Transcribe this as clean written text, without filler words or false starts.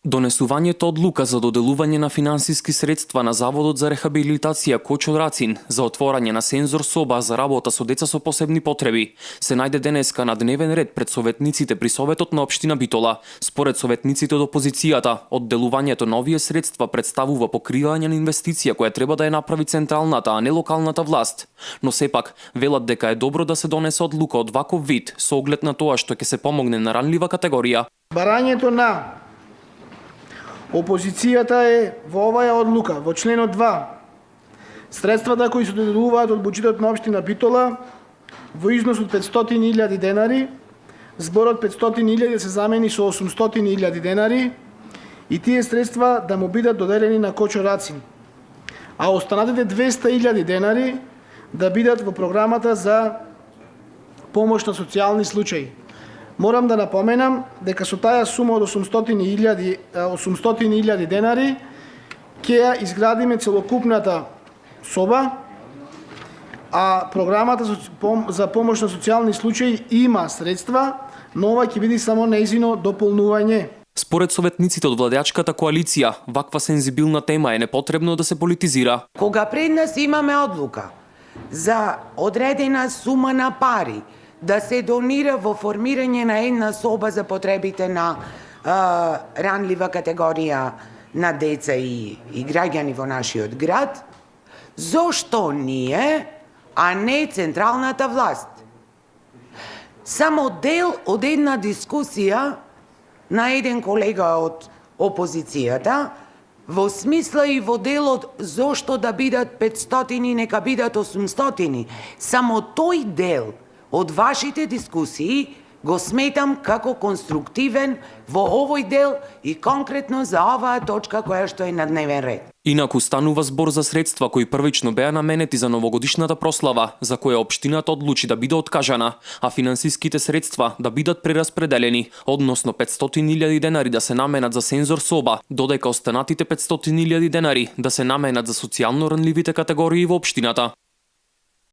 Донесувањето одлука за доделување на финансиски средства на Заводот за рехабилитација Кочо Рацин за отворање на сензор соба за работа со деца со посебни потреби се најде денеска на дневен ред пред советниците при Советот на општина Битола. Според советниците од опозицијата, одделувањето на овие средства представува покривање на инвестиција која треба да ја направи централната, а не локалната власт. Но сепак, велат дека е добро да се донесе одлука од ваков вид со оглед на тоа што ќе се помогне на ранлива категорија. Барањето на опозицијата е во оваа одлука, во членот 2. Средствата кои се доделуваат од буџетот на општина Битола во износ од 500.000 денари, зборот 500.000 се замени со 800.000 денари и тие средства да му бидат доделени на Кочо Рацин, а останатите 200.000 денари да бидат во програмата за помош на социјални случаи. Морам да напоменам дека со таа сума од 800.000 денари ќе ја изградиме целокупната соба, а програмата за помош на социјални случаи има средства, но ова ќе биде само нејзино дополнување. Според советниците од владеачката коалиција, ваква сензибилна тема е непотребно да се политизира. Кога пред нас имаме одлука за одредена сума на пари да се донира во формирање на една соба за потребите на ранлива категорија на деца и граѓани во нашиот град, зошто ние, а не централната власт? Само дел од една дискусија на еден колега од опозицијата, во смисла и во делот зошто да бидат 500 и нека бидат 800. Само тој дел од вашите дискусии го сметам како конструктивен во овој дел и конкретно за оваа точка која што е на дневен ред. Инаку станува збор за средства кои првично беа наменети за новогодишната прослава, за која општината одлучи да биде откажана, а финансиските средства да бидат прераспределени, односно 500.000 денари да се наменат за сензор соба, додека останатите 500.000 денари да се наменат за социјално ранливите категории во општината.